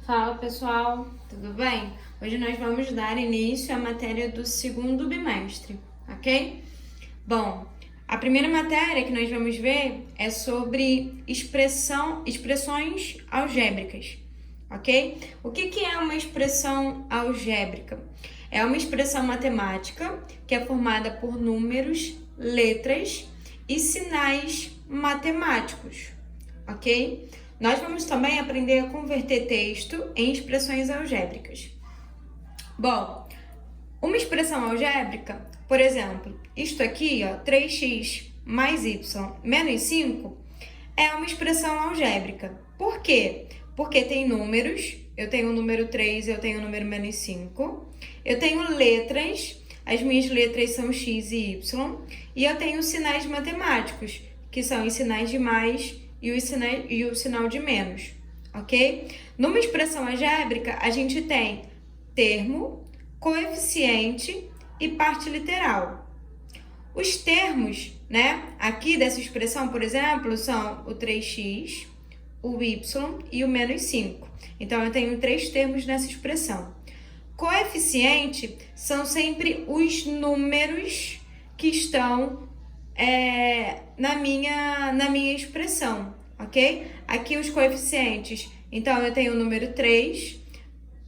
Fala pessoal, tudo bem? Hoje nós vamos dar início à matéria do segundo bimestre, ok? Bom, a primeira matéria que nós vamos ver é sobre expressões algébricas, ok? O que é uma expressão algébrica? É uma expressão matemática que é formada por números, letras e sinais matemáticos, ok? Nós vamos também aprender a converter texto em expressões algébricas. Bom, uma expressão algébrica, por exemplo, isto aqui, 3x mais y menos 5, é uma expressão algébrica. Por quê? Porque tem números, eu tenho o número 3, eu tenho o número menos 5, eu tenho letras, as minhas letras são x e y, e eu tenho sinais matemáticos, que são os sinais de mais e o sinal de menos, ok? Numa expressão algébrica, a gente tem termo, coeficiente e parte literal. Os termos, aqui dessa expressão, por exemplo, são o 3x, o y e o menos 5. Então, eu tenho 3 termos nessa expressão. Coeficiente são sempre os números que estão na minha expressão, ok? Aqui os coeficientes, então eu tenho o número 3,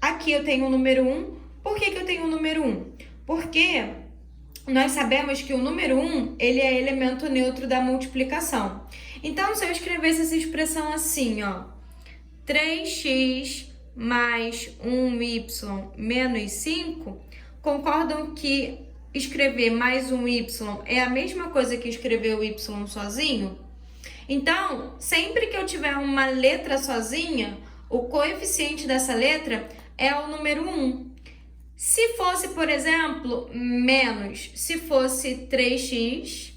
aqui eu tenho o número 1. Por que eu tenho o número 1? Porque nós sabemos que o número 1, ele é elemento neutro da multiplicação. Então, se eu escrevesse essa expressão assim, 3x mais 1y menos 5, concordam que escrever mais um y é a mesma coisa que escrever o y sozinho? Então, sempre que eu tiver uma letra sozinha, o coeficiente dessa letra é o número 1. Se fosse, por exemplo, se fosse 3x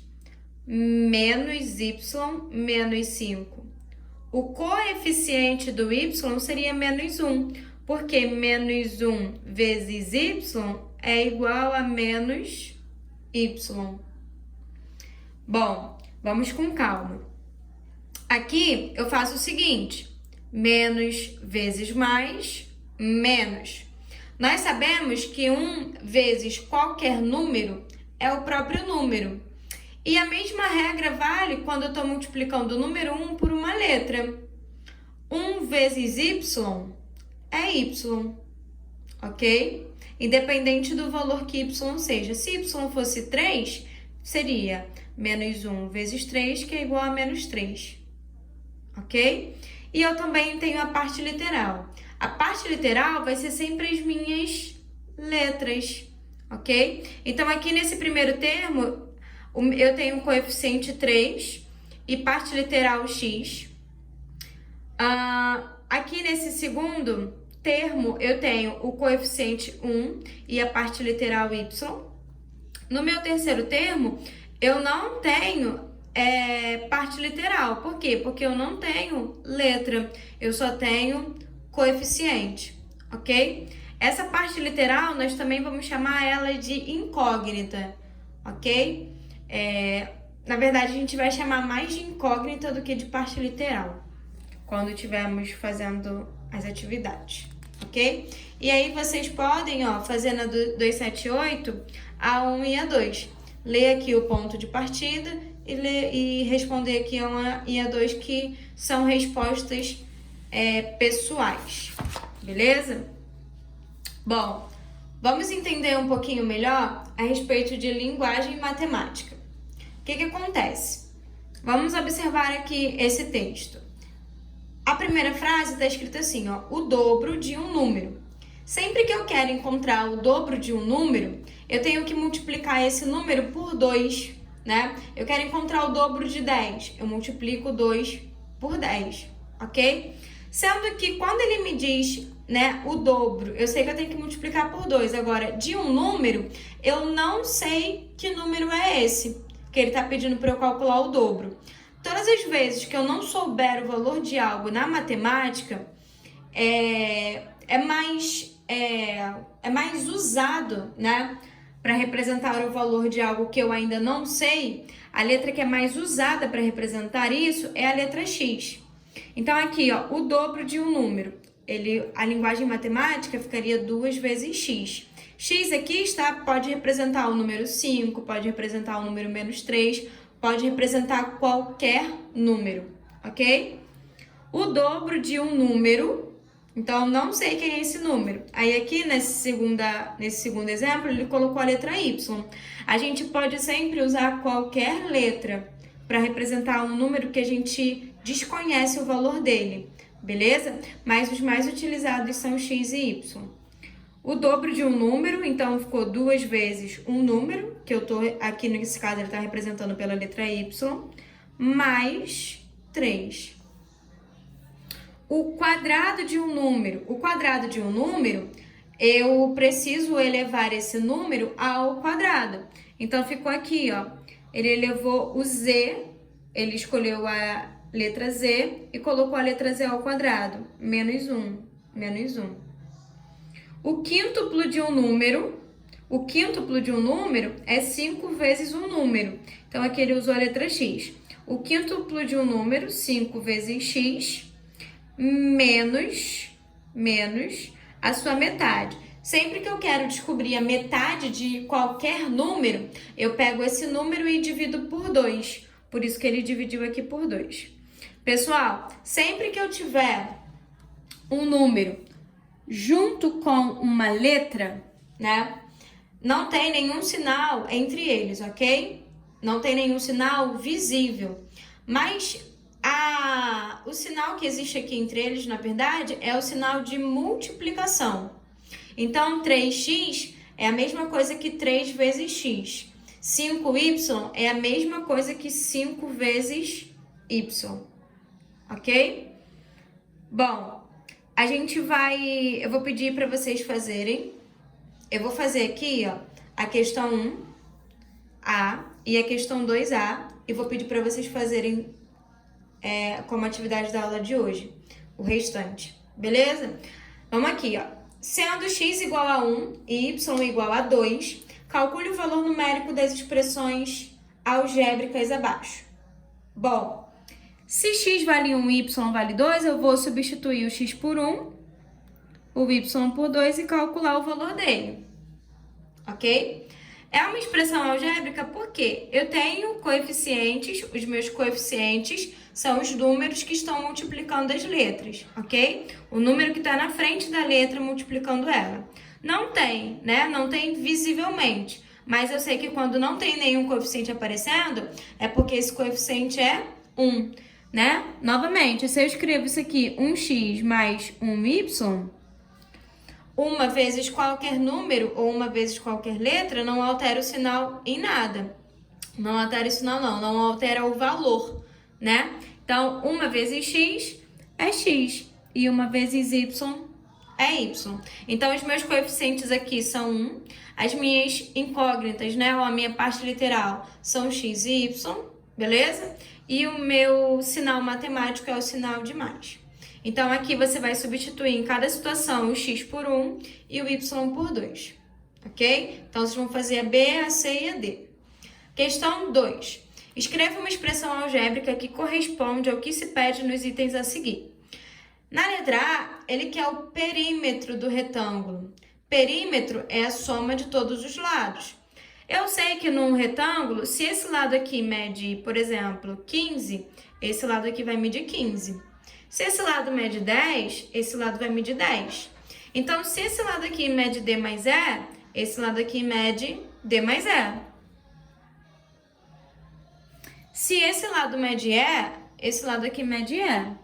menos y menos 5, o coeficiente do y seria menos 1, porque menos 1 vezes y é igual a menos y. Bom, vamos com calma. Aqui eu faço o seguinte: menos vezes mais, menos. Nós sabemos que 1 vezes qualquer número é o próprio número. E a mesma regra vale quando eu estou multiplicando o número 1 por uma letra. 1 vezes y é y, ok? Independente do valor que y seja. Se y fosse 3, seria menos 1 vezes 3, que é igual a menos 3, ok? E eu também tenho a parte literal. A parte literal vai ser sempre as minhas letras, ok? Então, aqui nesse primeiro termo, eu tenho o coeficiente 3 e parte literal x. Aqui nesse segundo termo, eu tenho o coeficiente 1 e a parte literal y. No meu terceiro termo, eu não tenho parte literal. Por quê? Porque eu não tenho letra, eu só tenho coeficiente, ok? Essa parte literal, nós também vamos chamar ela de incógnita, ok? Na verdade, a gente vai chamar mais de incógnita do que de parte literal, quando estivermos fazendo as atividades, ok? E aí, vocês podem, fazer na 278, a 1 e a 2. Ler aqui o ponto de partida e responder aqui a 1 e a 2, que são respostas pessoais, beleza? Bom, vamos entender um pouquinho melhor a respeito de linguagem matemática. O que acontece? Vamos observar aqui esse texto. A primeira frase está escrita assim, o dobro de um número. Sempre que eu quero encontrar o dobro de um número, eu tenho que multiplicar esse número por 2, né? Eu quero encontrar o dobro de 10, eu multiplico 2 por 10, ok? Sendo que quando ele me diz, o dobro, eu sei que eu tenho que multiplicar por 2. Agora, de um número, eu não sei que número é esse, que ele está pedindo para eu calcular o dobro. Todas as vezes que eu não souber o valor de algo na matemática, é mais usado, para representar o valor de algo que eu ainda não sei. A letra que é mais usada para representar isso é a letra X. Então, aqui, o dobro de um número. a linguagem matemática ficaria 2 vezes x. X aqui pode representar o número 5, pode representar o número menos 3, pode representar qualquer número, ok? O dobro de um número, então não sei quem é esse número. Aí aqui nesse segundo exemplo, ele colocou a letra Y. A gente pode sempre usar qualquer letra para representar um número que a gente desconhece o valor dele, beleza? Mas os mais utilizados são x e y. O dobro de um número, então ficou 2 vezes um número, que eu tô aqui nesse caso ele está representando pela letra y, mais 3. O quadrado de um número. O quadrado de um número, eu preciso elevar esse número ao quadrado. Então ficou aqui, ó. Ele elevou o z, ele escolheu a letra z e colocou a letra z ao quadrado. Menos 1. O quíntuplo de um número é 5 vezes um número. Então, aqui ele usou a letra x. O quíntuplo de um número, 5 vezes x, menos a sua metade. Sempre que eu quero descobrir a metade de qualquer número, eu pego esse número e divido por 2. Por isso que ele dividiu aqui por 2. Pessoal, sempre que eu tiver um número junto com uma letra, né? Não tem nenhum sinal entre eles, ok? Não tem nenhum sinal visível. Mas o sinal que existe aqui entre eles, na verdade, é o sinal de multiplicação. Então, 3x é a mesma coisa que 3 vezes x. 5y é a mesma coisa que 5 vezes y. Ok? Bom, eu vou pedir para vocês fazerem. Eu vou fazer aqui, ó, a questão 1A e a questão 2A. E vou pedir para vocês fazerem como atividade da aula de hoje, o restante, beleza? Vamos aqui, ó. Sendo x igual a 1 e y igual a 2, calcule o valor numérico das expressões algébricas abaixo. Bom, se x vale 1 e y vale 2, eu vou substituir o x por 1, o y por 2 e calcular o valor dele, ok? É uma expressão algébrica porque eu tenho coeficientes, os meus coeficientes são os números que estão multiplicando as letras, ok? O número que está na frente da letra multiplicando ela. Não tem, né? Não tem visivelmente, mas eu sei que quando não tem nenhum coeficiente aparecendo, é porque esse coeficiente é 1. Né? Novamente, se eu escrevo isso aqui, 1x mais 1y, uma vezes qualquer número ou uma vezes qualquer letra, não altera o sinal em nada. Não altera o sinal, não altera o valor, né? Então, uma vezes x é x e uma vezes y é y. Então, os meus coeficientes aqui são 1, as minhas incógnitas, né, ou a minha parte literal, são x e y, beleza? E o meu sinal matemático é o sinal de mais. Então, aqui você vai substituir em cada situação o x por 1 e o y por 2, ok? Então, vocês vão fazer a B, a C e a D. Questão 2. Escreva uma expressão algébrica que corresponde ao que se pede nos itens a seguir. Na letra A, ele quer o perímetro do retângulo. Perímetro é a soma de todos os lados. Eu sei que num retângulo, se esse lado aqui mede, por exemplo, 15, esse lado aqui vai medir 15. Se esse lado mede 10, esse lado vai medir 10. Então, se esse lado aqui mede D mais E, esse lado aqui mede D mais E. Se esse lado mede E, esse lado aqui mede E.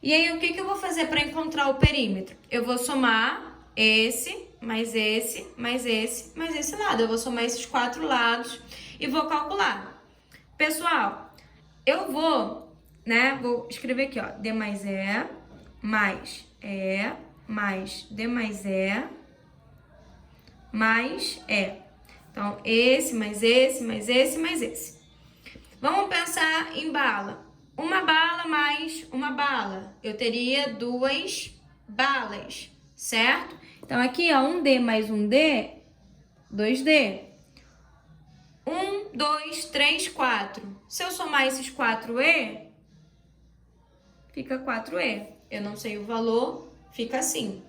E aí, o que eu vou fazer para encontrar o perímetro? Eu vou somar esse, mais esse, mais esse, mais esse lado. Eu vou somar esses 4 lados e vou calcular. Pessoal, eu vou escrever aqui, ó, D mais E, mais D mais E, mais E. Então, esse, mais esse, mais esse, mais esse. Vamos pensar em bala. Uma bala mais uma bala. Eu teria 2 balas, certo? Então, aqui, ó, 1D mais 1D, 2D. 1, 2, 3, 4. Se eu somar esses 4E, fica 4E. eu não sei o valor, fica assim.